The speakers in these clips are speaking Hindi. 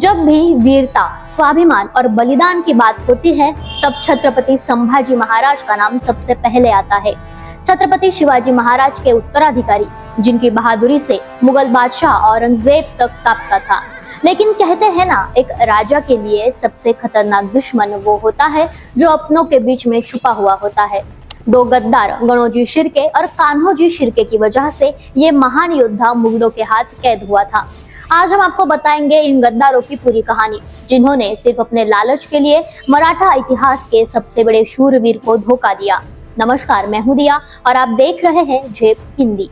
जब भी वीरता, स्वाभिमान और बलिदान की बात होती है, तब छत्रपति संभाजी महाराज का नाम सबसे पहले आता है। छत्रपति शिवाजी महाराज के उत्तराधिकारी, जिनकी बहादुरी से मुगल बादशाह औरंगजेब तक कांपता था। लेकिन कहते हैं ना, एक राजा के लिए सबसे खतरनाक दुश्मन वो होता है जो अपनों के बीच में छुपा हुआ होता है। दो गद्दार गणोजी शिर्के और कान्होजी शिर्के की वजह से ये महान योद्धा मुगलों के हाथ कैद हुआ था। आज हम आपको बताएंगे इन गद्दारों की पूरी कहानी, जिन्होंने सिर्फ अपने लालच के लिए मराठा इतिहास के सबसे बड़े शूरवीर को धोखा दिया। नमस्कार, मैं हूं दिया और आप देख रहे हैं झेप हिंदी।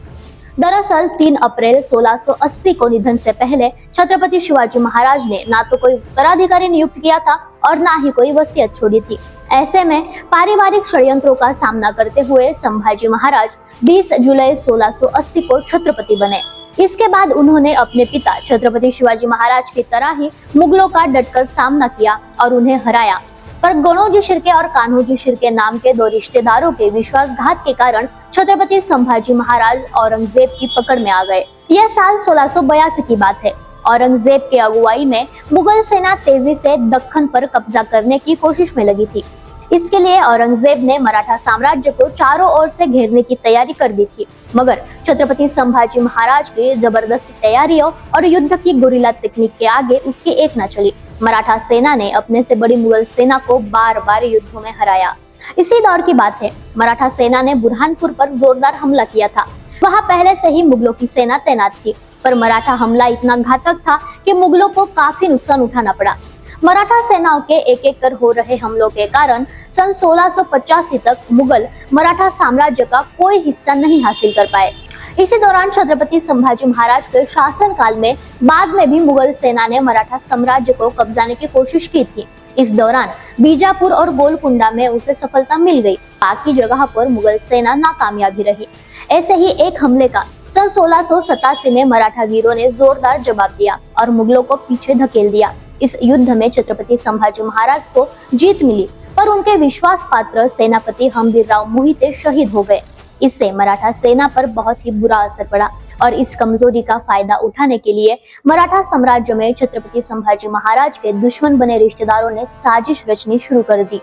दरअसल 3 अप्रैल 1680 को निधन से पहले छत्रपति शिवाजी महाराज ने ना तो कोई उत्तराधिकारी नियुक्त किया था और ना ही कोई वसीयत छोड़ी थी। ऐसे में पारिवारिक षड्यंत्रों का सामना करते हुए संभाजी महाराज 20 जुलाई 1680 को छत्रपति बने। इसके बाद उन्होंने अपने पिता छत्रपति शिवाजी महाराज की तरह ही मुगलों का डटकर सामना किया और उन्हें हराया। पर गणोजी शिर्के और कान्होजी शिर्के नाम के 2 रिश्तेदारों के विश्वासघात के कारण छत्रपति संभाजी महाराज औरंगजेब की पकड़ में आ गए। यह साल 1682 की बात है। औरंगजेब के अगुवाई में मुगल सेना तेजी से दक्कन पर कब्जा करने की कोशिश में लगी थी। इसके लिए औरंगजेब ने मराठा साम्राज्य को चारों ओर से घेरने की तैयारी कर दी थी, मगर छत्रपति संभाजी महाराज की जबरदस्त तैयारियों और युद्ध की गुरिल्ला तकनीक के आगे उसकी एक न चली। मराठा सेना ने अपने से बड़ी मुगल सेना को बार बार युद्धों में हराया। इसी दौर की बात है, मराठा सेना ने बुरहानपुर पर जोरदार हमला किया था। वहां पहले से ही मुगलों की सेना तैनात थी, पर मराठा हमला इतना घातक था कि मुगलों को काफी नुकसान उठाना पड़ा। मराठा सेनाओं के एक एक कर हो रहे हमलों के कारण सन 1685 तक मुगल मराठा साम्राज्य का कोई हिस्सा नहीं हासिल कर पाए। इसी दौरान छत्रपति संभाजी महाराज के शासन काल में बाद में भी मुगल सेना ने मराठा साम्राज्य को कब्जाने की कोशिश की थी। इस दौरान बीजापुर और गोलकुंडा में उसे सफलता मिल गई, बाकी जगह पर मुगल सेना नाकामयाबी रही। ऐसे ही एक हमले का सन 1687 में मराठा वीरों ने जोरदार जवाब दिया और मुगलों को पीछे धकेल दिया। इस युद्ध में छत्रपति संभाजी महाराज को जीत मिली, पर उनके विश्वास पात्र सेनापति हम्बीरराव मोहिते शहीद हो गए। इससे मराठा सेना पर बहुत ही बुरा असर पड़ा और इस कमजोरी का फायदा उठाने के लिए मराठा साम्राज्य में छत्रपति संभाजी महाराज के दुश्मन बने रिश्तेदारों ने साजिश रचनी शुरू कर दी।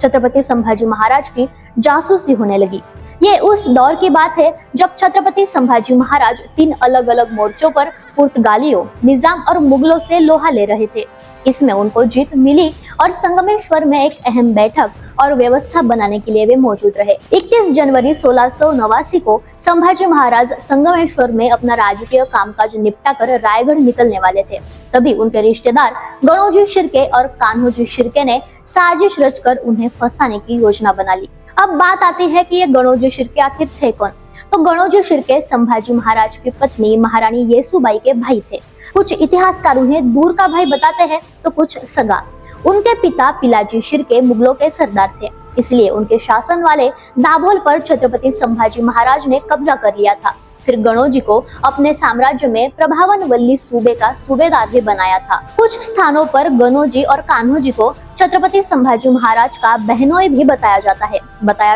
छत्रपति संभाजी महाराज की जासूसी होने लगी। ये उस दौर की बात है जब छत्रपति संभाजी महाराज 3 अलग अलग मोर्चों पर पुर्तगालियों, निजाम और मुगलों से लोहा ले रहे थे। इसमें उनको जीत मिली और संगमेश्वर में एक अहम बैठक और व्यवस्था बनाने के लिए वे मौजूद रहे। 21 जनवरी 1689 को संभाजी महाराज संगमेश्वर में अपना राजकीय कामकाज निपटा कर रायगढ़ निकलने वाले थे। तभी उनके रिश्तेदार गणोजी शिर्के और कान्होजी शिर्के ने साजिश रचकर उन्हें फंसाने की योजना बना ली। अब बात आती है कि ये गणोजी शिर्के आखिर थे कौन। तो गणोजी शिर्के संभाजी महाराज की पत्नी महारानी येसुबाई के भाई थे। कुछ इतिहासकार उन्हें दूर का भाई बताते हैं तो कुछ सगा। उनके पिता पिलाजी शिर्के मुगलों के सरदार थे, इसलिए उनके शासन वाले दाभोल पर छत्रपति संभाजी महाराज ने कब्जा कर लिया था। फिर गणोजी को अपने साम्राज्य में प्रभावनवल्ली सूबे का सूबेदार भी बनाया था। कुछ स्थानों पर गणोजी और कान्होजी को छत्रपति संभाजी महाराज का बहनोई भी बताया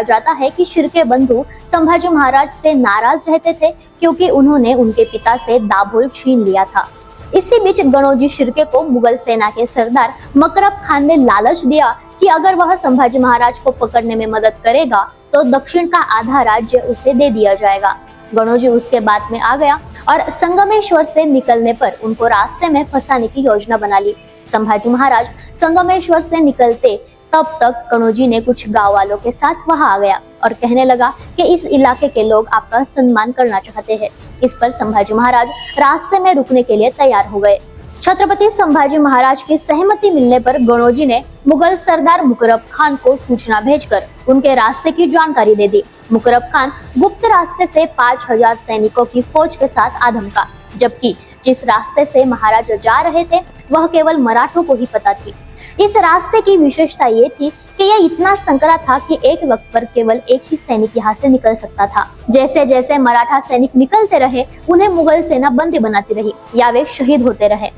जाता है कि शिर्के बंधु संभाजी महाराज से नाराज रहते थे क्योंकि उन्होंने उनके पिता से दाभोल छीन लिया था। इसी बीच गणोजी शिर्के को मुगल सेना के सरदार मकरब खान ने लालच दिया कि अगर वह संभाजी महाराज को पकड़ने में मदद करेगा तो दक्षिण का आधा राज्य उसे दे दिया जाएगा। गणोजी उसके बाद में आ गया और संगमेश्वर से निकलने पर उनको रास्ते में फंसाने की योजना बना ली। संभाजी महाराज संगमेश्वर से निकलते तब तक गणोजी ने कुछ गांव वालों के साथ वहां आ गया और कहने लगा कि इस इलाके के लोग आपका सम्मान करना चाहते हैं। इस पर संभाजी महाराज रास्ते में रुकने के लिए तैयार हो गए। छत्रपति संभाजी महाराज की सहमति मिलने पर गणोजी ने मुगल सरदार मुकरब खान को सूचना भेजकर उनके रास्ते की जानकारी दे दी। मुकरब खान गुप्त रास्ते से 5000 सैनिकों की फौज के साथ आ धमका, जबकि जिस रास्ते से महाराज जा रहे थे वह केवल मराठों को ही पता थी। इस रास्ते की विशेषता ये थी कि यह इतना संकरा था कि एक वक्त पर केवल एक ही सैनिक यहाँ से निकल सकता था। जैसे जैसे मराठा सैनिक निकलते रहे, उन्हें मुगल सेना बंदी बनाती रही या वे शहीद होते रहे।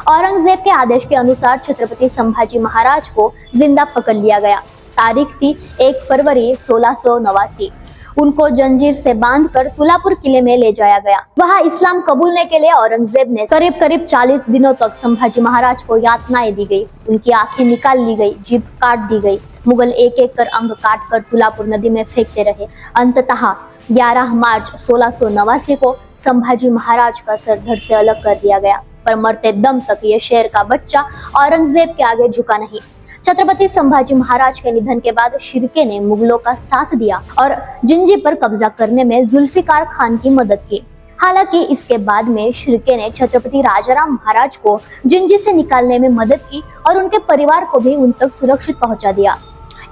औरंगजेब के आदेश के अनुसार छत्रपति संभाजी महाराज को जिंदा पकड़ लिया गया। तारीख थी 1 फरवरी 1689। उनको जंजीर से बांधकर तुलापुर किले में ले जाया गया। वहां इस्लाम कबूलने के लिए औरंगजेब ने करीब करीब 40 दिनों तक संभाजी महाराज को यातनाएं दी गई। उनकी आंखें निकाल ली गई, जीभ काट दी गई। मुगल एक एक कर अंग काट कर तुलापुर नदी में फेंकते रहे। अंततः 11 मार्च 1689 को संभाजी महाराज का सर धड़ से अलग कर दिया गया, पर मरते दम तक ये शेर का बच्चा औरंगजेब के आगे झुका नहीं। छत्रपति संभाजी महाराज के निधन के बाद शिर्के ने मुगलों का साथ दिया और जिंजी पर कब्जा करने में जुल्फिकार खान की मदद की। हालांकि इसके बाद में शिर्के ने छत्रपति राजाराम महाराज को जिंजी से निकालने में मदद की और उनके परिवार को भी उन तक सुरक्षित पहुंचा दिया।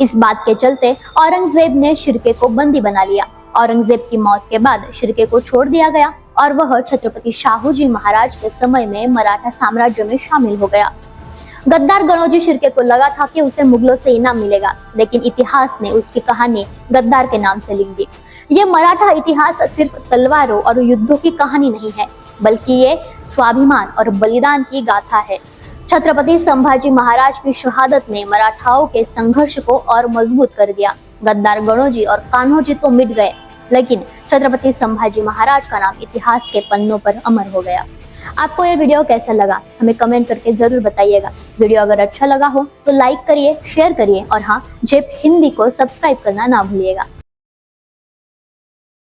इस बात के चलते औरंगजेब ने शिर्के को बंदी बना लिया। औरंगजेब की मौत के बाद शिर्के को छोड़ दिया गया और वह छत्रपति शाहूजी महाराज के समय में मराठा साम्राज्य में शामिल हो गया। गद्दार गणोजी शिर्के को लगा था कि उसे मुगलों से इनाम मिलेगा, लेकिन इतिहास ने उसकी कहानी गद्दार के नाम से लिख दी। ये मराठा इतिहास सिर्फ तलवारों और युद्धों की कहानी नहीं है, बल्कि ये स्वाभिमान और बलिदान की गाथा है। छत्रपति संभाजी महाराज की शहादत ने मराठाओं के संघर्ष को और मजबूत कर दिया। गद्दार गणोजी और कान्होजी तो मिट गए, लेकिन छत्रपति संभाजी महाराज का नाम इतिहास के पन्नों पर अमर हो गया। आपको ये वीडियो कैसा लगा हमें कमेंट करके जरूर बताइएगा। वीडियो अगर अच्छा लगा हो तो लाइक करिए, शेयर करिए और हाँ, जेप हिंदी को सब्सक्राइब करना ना भूलिएगा।